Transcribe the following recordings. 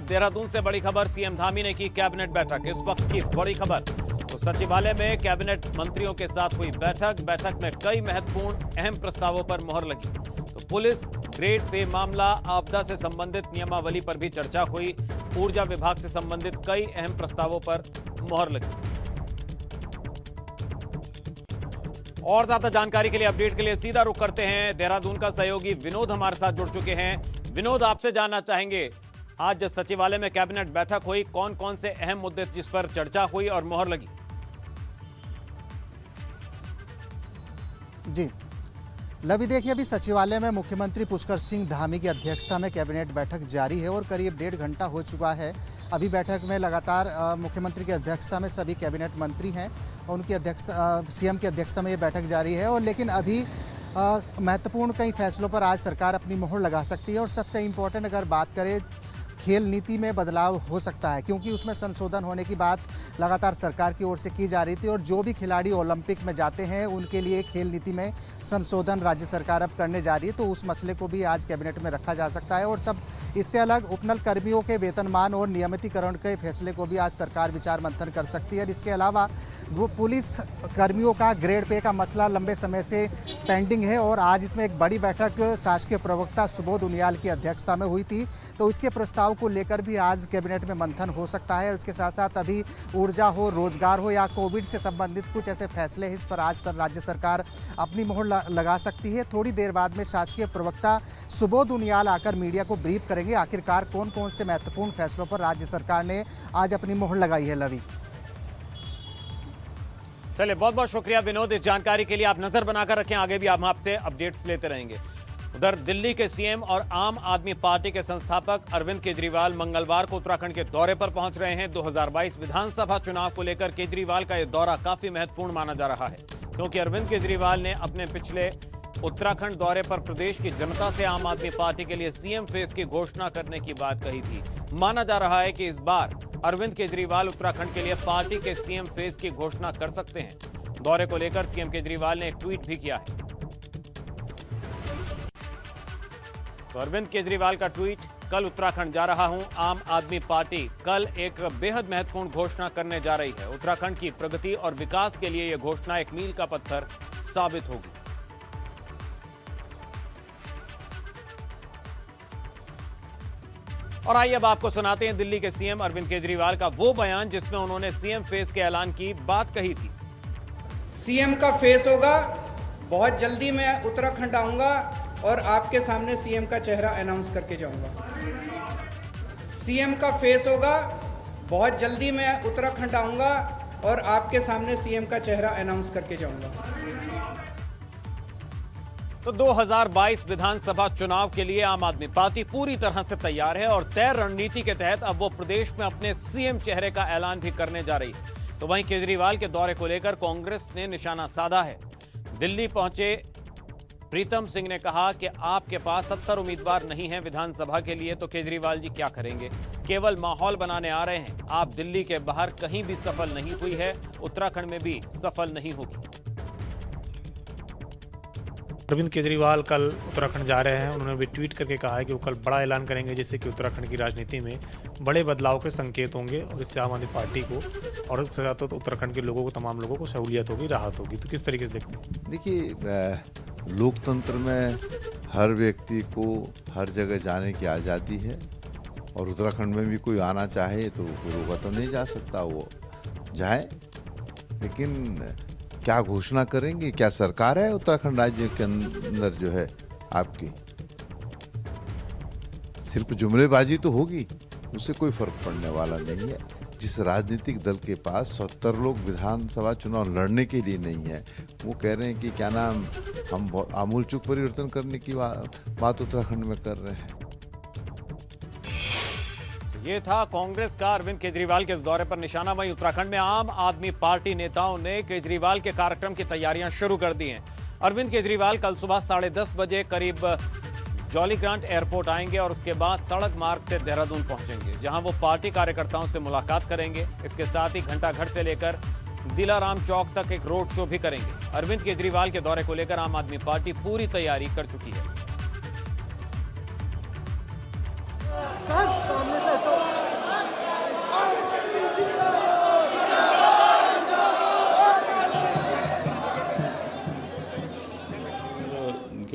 देहरादून से बड़ी खबर, सीएम धामी ने की कैबिनेट बैठक। इस वक्त की बड़ी खबर तो सचिवालय में कैबिनेट मंत्रियों के साथ हुई बैठक में कई महत्वपूर्ण अहम प्रस्तावों पर मोहर लगी। तो पुलिस ग्रेड पे मामला, आपदा से संबंधित नियमावली पर भी चर्चा हुई। ऊर्जा विभाग से संबंधित कई अहम प्रस्तावों पर मोहर लगी। और ज्यादा जानकारी के लिए, अपडेट के लिए सीधा रुख करते हैं। देहरादून का सहयोगी विनोद हमारे साथ जुड़ चुके हैं। विनोद, आपसे जानना चाहेंगे, आज सचिवालय में कैबिनेट बैठक हुई, कौन कौन से अहम मुद्दे जिस पर चर्चा हुई और मोहर लगी? जी लवी, देखिए अभी सचिवालय में मुख्यमंत्री पुष्कर सिंह धामी की अध्यक्षता में कैबिनेट बैठक जारी है और करीब 1.5 घंटा हो चुका है। अभी बैठक में लगातार मुख्यमंत्री की अध्यक्षता में सभी कैबिनेट मंत्री हैं, उनकी अध्यक्षता सीएम की अध्यक्षता में ये बैठक जारी है। और लेकिन अभी महत्वपूर्ण कई फैसलों पर आज सरकार अपनी मोहर लगा सकती है। और सबसे इम्पोर्टेंट अगर बात करें, खेल नीति में बदलाव हो सकता है, क्योंकि उसमें संशोधन होने की बात लगातार सरकार की ओर से की जा रही थी। और जो भी खिलाड़ी ओलंपिक में जाते हैं उनके लिए खेल नीति में संशोधन राज्य सरकार अब करने जा रही है, तो उस मसले को भी आज कैबिनेट में रखा जा सकता है। और सब इससे अलग उपनल कर्मियों के वेतनमान और नियमितीकरण के फैसले को भी आज सरकार विचार मंथन कर सकती है। और इसके अलावा वो पुलिस कर्मियों का ग्रेड पे का मसला लंबे समय से पेंडिंग है और आज इसमें एक बड़ी बैठक शासकीय प्रवक्ता सुबोध उनियाल की अध्यक्षता में हुई थी, तो इसके प्रस्ताव को लेकर भी आज कैबिनेट में मंथन हो सकता है। और उसके साथ साथ अभी ऊर्जा हो, रोजगार हो या कोविड से संबंधित कुछ ऐसे फैसले हैं, इस पर आज राज्य सरकार अपनी मोहर लगा सकती है। थोड़ी देर बाद में शासकीय प्रवक्ता सुबोध उनियाल आकर मीडिया को ब्रीफ करेंगे आखिरकार कौन कौन से महत्वपूर्ण फैसलों पर राज्य सरकार ने आज अपनी मोहर लगाई है। लवी, चलिए, बहुत बहुत शुक्रिया विनोद इस जानकारी के लिए। आप नजर बनाकर रखें, आगे भी हम आपसे अपडेट्स लेते रहेंगे। उधर दिल्ली के सीएम और आम आदमी पार्टी के संस्थापक अरविंद केजरीवाल मंगलवार को उत्तराखंड के दौरे पर पहुंच रहे हैं। 2022 विधानसभा चुनाव को लेकर केजरीवाल का यह दौरा काफी महत्वपूर्ण माना जा रहा है, क्योंकि अरविंद केजरीवाल ने अपने पिछले उत्तराखंड दौरे पर प्रदेश की जनता से आम आदमी पार्टी के लिए सीएम फेस की घोषणा करने की बात कही थी। माना जा रहा है कि इस बार अरविंद केजरीवाल उत्तराखंड के लिए पार्टी के सीएम फेस की घोषणा कर सकते हैं। दौरे को लेकर सीएम केजरीवाल ने एक ट्वीट भी किया है। तो अरविंद केजरीवाल का ट्वीट, कल उत्तराखंड जा रहा हूं, आम आदमी पार्टी कल एक बेहद महत्वपूर्ण घोषणा करने जा रही है। उत्तराखंड की प्रगति और विकास के लिए यह घोषणा एक मील का पत्थर साबित होगी। और आइए अब आपको सुनाते हैं दिल्ली के सीएम अरविंद केजरीवाल का वो बयान जिसमें उन्होंने सीएम फेस के ऐलान की बात कही थी। सीएम का फेस होगा, बहुत जल्दी मैं उत्तराखंड आऊंगा और आपके सामने सीएम का चेहरा अनाउंस करके जाऊंगा। सीएम का फेस होगा, बहुत जल्दी मैं उत्तराखंड आऊंगा और आपके सामने सीएम का चेहरा अनाउंस करके जाऊंगा। तो 2022 विधानसभा चुनाव के लिए आम आदमी पार्टी पूरी तरह से तैयार है और तय रणनीति के तहत अब वो प्रदेश में अपने सीएम चेहरे का ऐलान भी करने जा रही है। तो वहीं केजरीवाल के दौरे को लेकर कांग्रेस ने निशाना साधा है। दिल्ली पहुंचे प्रीतम सिंह ने कहा कि आपके पास 70 उम्मीदवार नहीं हैं विधानसभा के लिए, तो केजरीवाल जी क्या करेंगे? केवल माहौल बनाने आ रहे हैं। आप दिल्ली के बाहर कहीं भी सफल नहीं हुई है, उत्तराखंड में भी सफल नहीं होगी। अरविंद केजरीवाल कल उत्तराखंड जा रहे हैं। उन्होंने भी ट्वीट करके कहा है कि वो कल बड़ा ऐलान करेंगे, जिससे कि उत्तराखंड की राजनीति में बड़े बदलाव के संकेत होंगे और इससे आम आदमी पार्टी को और उसके साथ उत्तराखंड के लोगों को, तमाम लोगों को सहूलियत होगी, राहत होगी। तो किस तरीके से देखते हैं? देखिए, लोकतंत्र में हर व्यक्ति को हर जगह जाने की आज़ादी है और उत्तराखंड में भी कोई आना चाहे तो रोका तो नहीं जा सकता, वो जाए। लेकिन क्या घोषणा करेंगे? क्या सरकार है उत्तराखंड राज्य के अंदर जो है आपकी? सिर्फ जुमलेबाजी तो होगी, उससे कोई फर्क पड़ने वाला नहीं है। जिस राजनीतिक दल के पास 70 लोग विधानसभा चुनाव लड़ने के लिए नहीं है, वो कह रहे हैं कि क्या नाम, हम आमूल चूक परिवर्तन करने की बात उत्तराखंड में कर रहे हैं। ये था कांग्रेस का अरविंद केजरीवाल के इस दौरे पर निशाना। वहीं उत्तराखंड में आम आदमी पार्टी नेताओं ने केजरीवाल के कार्यक्रम की तैयारियां शुरू कर दी हैं। अरविंद केजरीवाल कल सुबह 10:30 बजे करीब जॉलीग्रांट एयरपोर्ट आएंगे और उसके बाद सड़क मार्ग से देहरादून पहुंचेंगे, जहां वो पार्टी कार्यकर्ताओं से मुलाकात करेंगे। इसके साथ ही घंटाघर से लेकर दिलाराम चौक तक एक रोड शो भी करेंगे। अरविंद केजरीवाल के दौरे को लेकर आम आदमी पार्टी पूरी तैयारी कर चुकी है।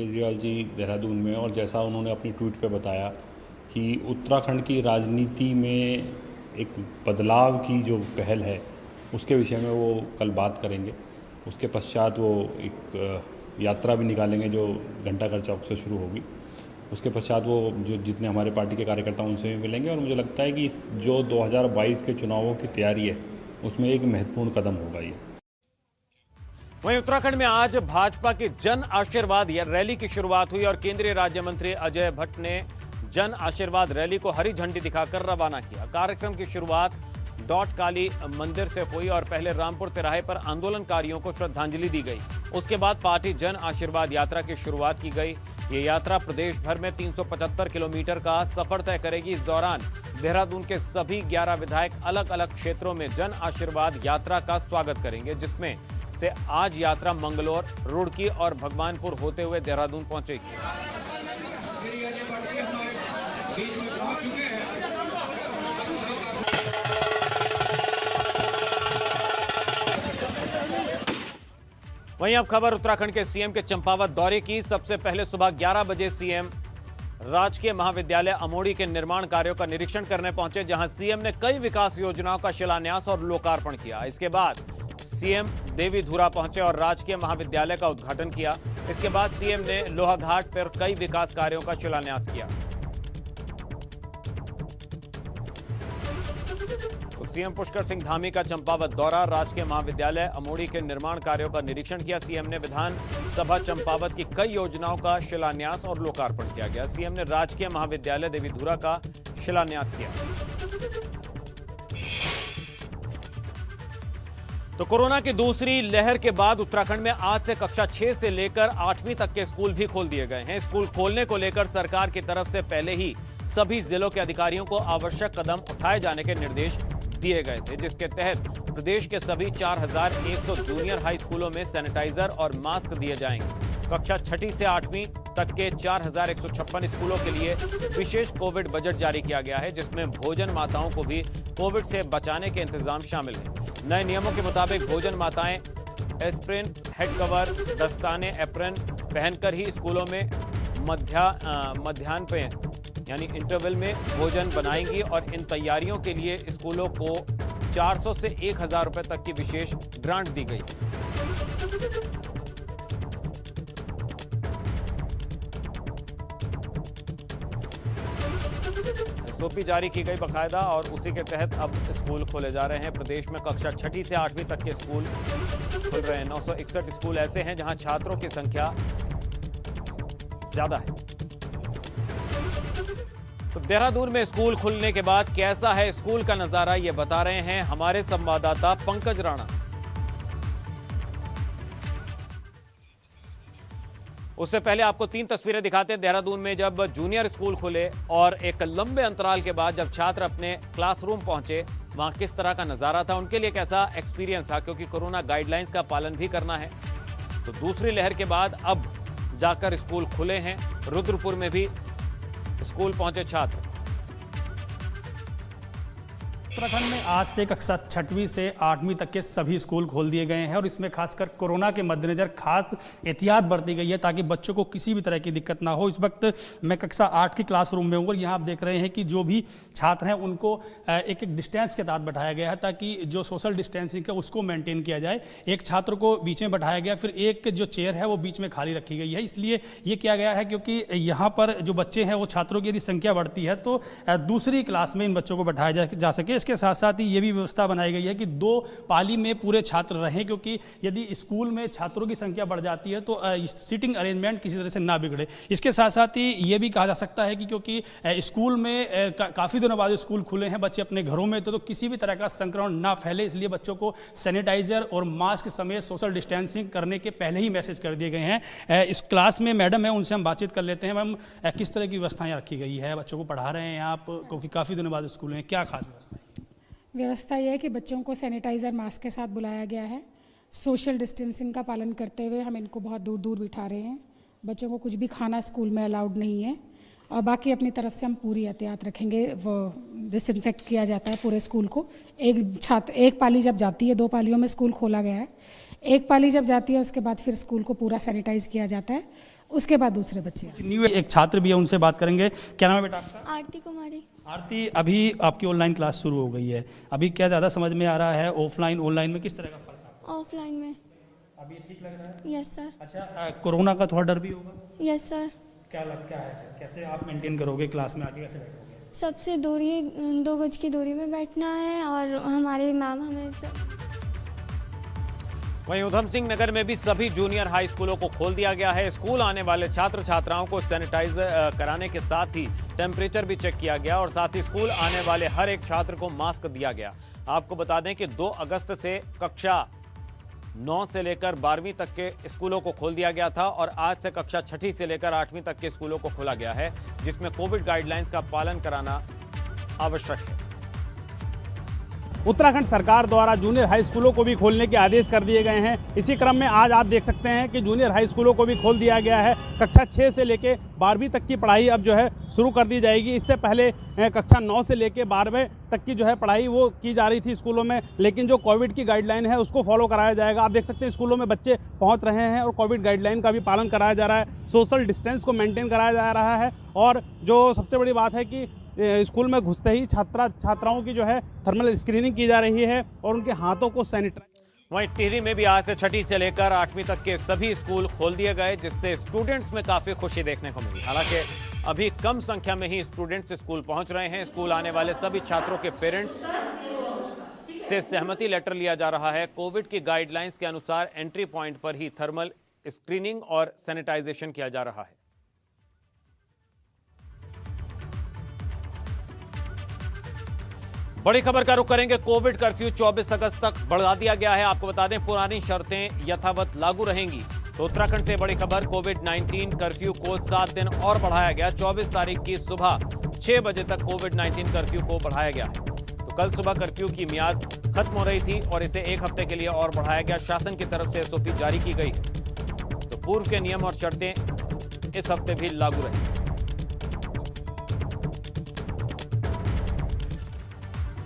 केजरीवाल जी देहरादून में, और जैसा उन्होंने अपनी ट्वीट पे बताया कि उत्तराखंड की राजनीति में एक बदलाव की जो पहल है उसके विषय में वो कल बात करेंगे। उसके पश्चात वो एक यात्रा भी निकालेंगे जो घंटाघर चौक से शुरू होगी। उसके पश्चात वो जो जितने हमारे पार्टी के कार्यकर्ता उनसे भी मिलेंगे, और मुझे लगता है कि जो 2022 के चुनावों की तैयारी है उसमें एक महत्वपूर्ण कदम होगा ये। वहीं उत्तराखंड में आज भाजपा की जन आशीर्वाद रैली की शुरुआत हुई और केंद्रीय राज्य मंत्री अजय भट्ट ने जन आशीर्वाद रैली को हरी झंडी दिखाकर रवाना किया। कार्यक्रम की शुरुआत डॉट काली मंदिर से हुई और पहले रामपुर तिराहे पर आंदोलनकारियों को श्रद्धांजलि दी गई। उसके बाद पार्टी जन आशीर्वाद यात्रा की शुरुआत की गई। ये यात्रा प्रदेश भर में 375 किलोमीटर का सफर तय करेगी। इस दौरान देहरादून के सभी 11 विधायक अलग अलग क्षेत्रों में जन आशीर्वाद यात्रा का स्वागत करेंगे, जिसमें से आज यात्रा मंगलौर, रुड़की और भगवानपुर होते हुए देहरादून पहुंचेगी। वहीं अब खबर उत्तराखंड के सीएम के चंपावत दौरे की। सबसे पहले सुबह 11 बजे सीएम राजकीय महाविद्यालय अमोड़ी के निर्माण कार्यों का निरीक्षण करने पहुंचे, जहां सीएम ने कई विकास योजनाओं का शिलान्यास और लोकार्पण किया। इसके बाद सीएम देवीधुरा पहुंचे और राजकीय महाविद्यालय का उद्घाटन किया। इसके बाद सीएम ने लोहाघाट पर कई विकास कार्यों का शिलान्यास किया। तो सीएम पुष्कर सिंह धामी का चंपावत दौरा, राजकीय महाविद्यालय अमोड़ी के निर्माण कार्यों का निरीक्षण किया। सीएम ने विधानसभा चंपावत की कई योजनाओं का शिलान्यास और लोकार्पण किया गया। सीएम ने राजकीय महाविद्यालय देवीधुरा का शिलान्यास किया। तो कोरोना की दूसरी लहर के बाद उत्तराखंड में आज से कक्षा 6 से लेकर 8वीं तक के स्कूल भी खोल दिए गए हैं। स्कूल खोलने को लेकर सरकार की तरफ से पहले ही सभी जिलों के अधिकारियों को आवश्यक कदम उठाए जाने के निर्देश दिए गए थे, जिसके तहत प्रदेश के सभी 4100 जूनियर हाई स्कूलों में सैनिटाइजर और मास्क दिए जाएंगे। कक्षा 6 से 8वीं तक के 4156 स्कूलों के लिए विशेष कोविड बजट जारी किया गया है, जिसमें भोजन माताओं को भी कोविड से बचाने के इंतजाम शामिल हैं। नए नियमों के मुताबिक भोजन माताएं एस्प्रिन, हेड कवर, दस्ताने, एप्रन पहनकर ही स्कूलों में मध्याह्न पे यानी इंटरवल में भोजन बनाएंगी और इन तैयारियों के लिए स्कूलों को 400 से 1000 रुपए तक की विशेष ग्रांट दी गई। एसओपी जारी की गई बकायदा और उसी के तहत अब स्कूल खोले जा रहे हैं। प्रदेश में कक्षा 6 से 8वीं तक के स्कूल खुल रहे हैं। 961 स्कूल ऐसे हैं जहां छात्रों की संख्या ज्यादा है। तो देहरादून में स्कूल खुलने के बाद कैसा है स्कूल का नजारा, ये बता रहे हैं हमारे संवाददाता पंकज राणा। उससे पहले आपको 3 तस्वीरें दिखाते हैं देहरादून में जब जूनियर स्कूल खुले और एक लंबे अंतराल के बाद जब छात्र अपने क्लासरूम पहुंचे, वहां किस तरह का नजारा था, उनके लिए कैसा एक्सपीरियंस था, क्योंकि कोरोना गाइडलाइंस का पालन भी करना है। तो दूसरी लहर के बाद अब जाकर स्कूल खुले हैं। रुद्रपुर में भी स्कूल पहुंचे छात्र। उत्तराखंड में आज से कक्षा 6वीं से 8वीं तक के सभी स्कूल खोल दिए गए हैं और इसमें खासकर कोरोना के मद्देनज़र खास एहतियात बरती गई है ताकि बच्चों को किसी भी तरह की दिक्कत ना हो। इस वक्त मैं कक्षा 8 की क्लासरूम में हूँ और यहाँ आप देख रहे हैं कि जो भी छात्र हैं उनको एक डिस्टेंस के तहत बैठाया गया है ताकि जो सोशल डिस्टेंसिंग है उसको मेंटेन किया जाए। एक छात्र को बीच में बैठाया गया, फिर एक जो चेयर है वो बीच में खाली रखी गई है। इसलिए ये किया गया है क्योंकि यहाँ पर जो बच्चे हैं वो छात्रों की यदि संख्या बढ़ती है तो दूसरी क्लास में इन बच्चों को बैठाया जा सके। इसके साथ साथ ही ये भी व्यवस्था बनाई गई है कि 2 पाली में पूरे छात्र रहें, क्योंकि यदि स्कूल में छात्रों की संख्या बढ़ जाती है तो सीटिंग अरेंजमेंट किसी तरह से ना बिगड़े। इसके साथ साथ ही ये भी कहा जा सकता है कि क्योंकि स्कूल में काफ़ी दिनों बाद स्कूल खुले हैं, बच्चे अपने घरों में तो किसी भी तरह का संक्रमण ना फैले, इसलिए बच्चों को सैनिटाइजर और मास्क समेत सोशल डिस्टेंसिंग करने के पहले ही मैसेज कर दिए गए हैं। इस क्लास में मैडम है, उनसे हम बातचीत कर लेते हैं। मैम, किस तरह की व्यवस्थाएं रखी गई है, बच्चों को पढ़ा रहे हैं आप क्योंकि काफ़ी दिनों बाद स्कूल हैं, क्या खास व्यवस्था यह है कि बच्चों को सैनिटाइज़र मास्क के साथ बुलाया गया है। सोशल डिस्टेंसिंग का पालन करते हुए हम इनको बहुत दूर दूर बिठा रहे हैं। बच्चों को कुछ भी खाना स्कूल में अलाउड नहीं है और बाकी अपनी तरफ से हम पूरी एहतियात रखेंगे। वो डिसइंफेक्ट किया जाता है पूरे स्कूल को। एक पाली जब जाती है, 2 पालियों में स्कूल खोला गया है। एक पाली जब जाती है उसके बाद फिर स्कूल को पूरा सैनिटाइज़ किया जाता है। उसके बाद दूसरे बच्चे। न्यू एक छात्र भी है, उनसे बात करेंगे। क्या नाम है बेटा आपका? आरती कुमारी। आरती, अभी आपकी ऑनलाइन क्लास शुरू हो गई है, अभी क्या ज़्यादा समझ में आ रहा है, ऑफलाइन ऑनलाइन में किस तरह का फर्क है? ऑफलाइन में। अभी ठीक लग रहा है? Yes sir. अच्छा, कोरोना का थोड़ा डर भी होगा? Yes sir. क्या है, कैसे आप मेंटेन करोगे, क्लास में आके कैसे बैठोगे? सबसे दूरी 2 गज की दूरी में बैठना है और हमारे मैम हमें वहीं उधम सिंह नगर में भी सभी जूनियर हाई स्कूलों को खोल दिया गया है। स्कूल आने वाले छात्र छात्राओं को सैनिटाइज कराने के साथ ही टेम्परेचर भी चेक किया गया और साथ ही स्कूल आने वाले हर एक छात्र को मास्क दिया गया। आपको बता दें कि 2 अगस्त से कक्षा 9 से लेकर 12वीं तक के स्कूलों को खोल दिया गया था और आज से कक्षा 6ठी से लेकर 8वीं तक के स्कूलों को खोला गया है, जिसमें कोविड गाइडलाइंस का पालन कराना आवश्यक है। उत्तराखंड सरकार द्वारा जूनियर हाई स्कूलों को भी खोलने के आदेश कर दिए गए हैं। इसी क्रम में आज आप देख सकते हैं कि जूनियर हाई स्कूलों को भी खोल दिया गया है। कक्षा 6 से लेकर 12वीं तक की पढ़ाई अब जो है शुरू कर दी जाएगी। इससे पहले कक्षा 9 से लेकर 12वें तक की जो है पढ़ाई वो की जा रही थी स्कूलों में, लेकिन जो कोविड की गाइडलाइन है उसको फॉलो कराया जाएगा। आप देख सकते हैं स्कूलों में बच्चे पहुँच रहे हैं और कोविड गाइडलाइन का भी पालन कराया जा रहा है, सोशल डिस्टेंस को मेंटेन कराया जा रहा है। और जो सबसे बड़ी बात है कि स्कूल में घुसते ही छात्राओं की जो है थर्मल स्क्रीनिंग की जा रही है और उनके हाथों को सैनिटाइज। वहीं टिहरी में भी आज से 6ठी से लेकर 8वीं तक के सभी स्कूल खोल दिए गए, जिससे स्टूडेंट्स में काफी खुशी देखने को मिली। हालांकि अभी कम संख्या में ही स्टूडेंट्स स्कूल पहुंच रहे हैं। स्कूल आने वाले सभी छात्रों के पेरेंट्स से सहमति लेटर लिया जा रहा है। कोविड की गाइडलाइंस के अनुसार एंट्री पॉइंट पर ही थर्मल स्क्रीनिंग और सैनिटाइजेशन किया जा रहा है। बड़ी खबर का रुख करेंगे। कोविड कर्फ्यू 24 अगस्त तक बढ़ा दिया गया है। आपको बता दें पुरानी शर्तें यथावत लागू रहेंगी। तो उत्तराखंड से बड़ी खबर, कोविड-19 कर्फ्यू को 7 दिन और बढ़ाया गया। 24 तारीख की सुबह 6 बजे तक कोविड-19 कर्फ्यू को बढ़ाया गया है। तो कल सुबह कर्फ्यू की मियाद खत्म हो रही थी और इसे 1 हफ्ते के लिए और बढ़ाया गया। शासन की तरफ से एसओपी जारी की गई। तो पूर्व के नियम और शर्तें इस हफ्ते भी लागू रहेंगी।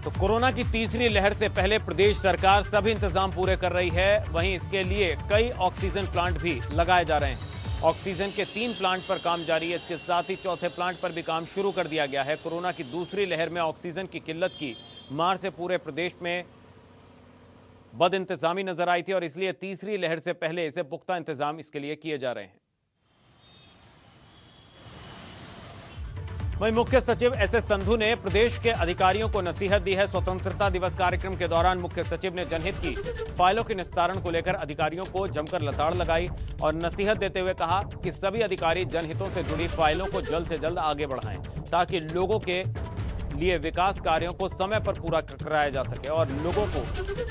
तो कोरोना की तीसरी लहर से पहले प्रदेश सरकार सभी इंतजाम पूरे कर रही है। वहीं इसके लिए कई ऑक्सीजन प्लांट भी लगाए जा रहे हैं। ऑक्सीजन के 3 प्लांट पर काम जारी है। इसके साथ ही चौथे प्लांट पर भी काम शुरू कर दिया गया है। कोरोना की दूसरी लहर में ऑक्सीजन की किल्लत की मार से पूरे प्रदेश में बदइंतजामी नजर आई थी और इसलिए तीसरी लहर से पहले इसे पुख्ता इंतजाम इसके लिए किए जा रहे हैं। वहीं मुख्य सचिव एसएस संधू ने प्रदेश के अधिकारियों को नसीहत दी है। स्वतंत्रता दिवस कार्यक्रम के दौरान मुख्य सचिव ने जनहित की फाइलों के निस्तारण को लेकर अधिकारियों को जमकर लताड़ लगाई और नसीहत देते हुए कहा कि सभी अधिकारी जनहितों से जुड़ी फाइलों को जल्द से जल्द आगे बढ़ाएं ताकि लोगों के लिए विकास कार्यों को समय पर पूरा कराया जा सके और लोगों को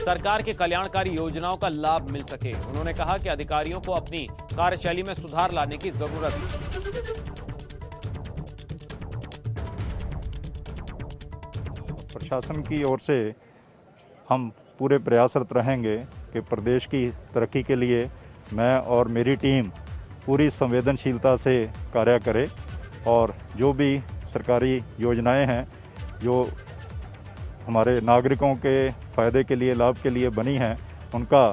सरकार की कल्याणकारी योजनाओं का लाभ मिल सके। उन्होंने कहा कि अधिकारियों को अपनी कार्यशैली में सुधार लाने की जरूरत है। प्रशासन की ओर से हम पूरे प्रयासरत रहेंगे कि प्रदेश की तरक्की के लिए मैं और मेरी टीम पूरी संवेदनशीलता से कार्य करे और जो भी सरकारी योजनाएं हैं जो हमारे नागरिकों के फ़ायदे के लिए, लाभ के लिए बनी हैं, उनका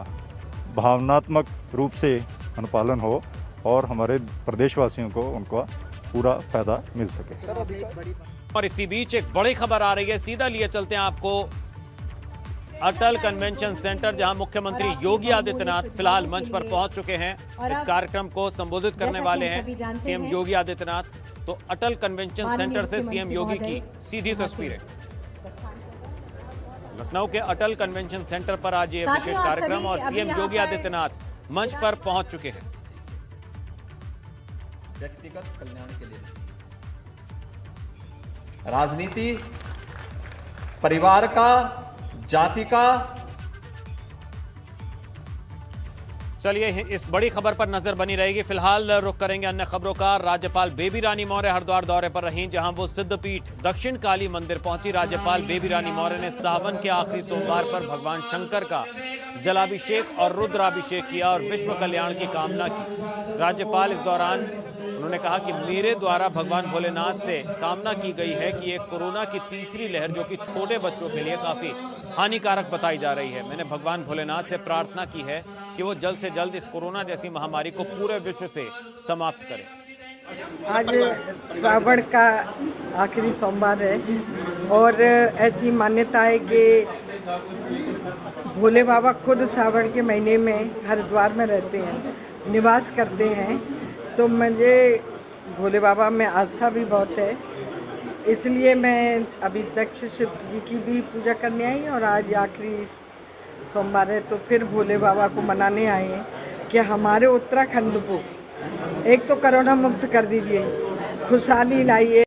भावनात्मक रूप से अनुपालन हो और हमारे प्रदेशवासियों को उनका पूरा फ़ायदा मिल सके। और इसी बीच एक बड़ी खबर आ रही है, सीधा लिए चलते हैं आपको अटल कन्वेंशन सेंटर, जहां मुख्यमंत्री योगी आदित्यनाथ फिलहाल मंच पर पहुंच चुके हैं। इस कार्यक्रम को संबोधित करने वाले हैं सीएम योगी आदित्यनाथ। तो अटल कन्वेंशन सेंटर से सीएम योगी की सीधी तस्वीरें। लखनऊ के अटल कन्वेंशन सेंटर पर आज ये विशेष कार्यक्रम और सीएम योगी आदित्यनाथ मंच पर पहुंच चुके हैं। व्यक्तिगत कल्याण के लिए राजनीति परिवार का, जाति का। चलिए इस बड़ी खबर पर नजर बनी रहेगी। फिलहाल रुख करेंगे अन्य खबरों का। राज्यपाल बेबी रानी मौर्य हरिद्वार दौरे पर रहीं, जहां वो सिद्धपीठ दक्षिण काली मंदिर पहुंची। राज्यपाल बेबी रानी मौर्य ने सावन के आखिरी सोमवार पर भगवान शंकर का जलाभिषेक और रुद्राभिषेक किया और विश्व कल्याण की कामना की। राज्यपाल इस दौरान उन्होंने कहा कि मेरे द्वारा भगवान भोलेनाथ से कामना की गई है कि ये कोरोना की तीसरी लहर जो कि छोटे बच्चों के लिए काफ़ी हानिकारक बताई जा रही है, मैंने भगवान भोलेनाथ से प्रार्थना की है कि वो जल्द से जल्द इस कोरोना जैसी महामारी को पूरे विश्व से समाप्त करें। आज श्रावण का आखिरी सोमवार है और ऐसी मान्यता है कि भोले बाबा खुद श्रावण के महीने में हरिद्वार में रहते हैं, निवास करते हैं। तो मुझे भोले बाबा में आस्था भी बहुत है, इसलिए मैं अभी दक्ष शिव जी की भी पूजा करने आई और आज आखिरी सोमवार है तो फिर भोले बाबा को मनाने आए हैं कि हमारे उत्तराखंड को एक तो कोरोना मुक्त कर दीजिए, खुशहाली लाइए,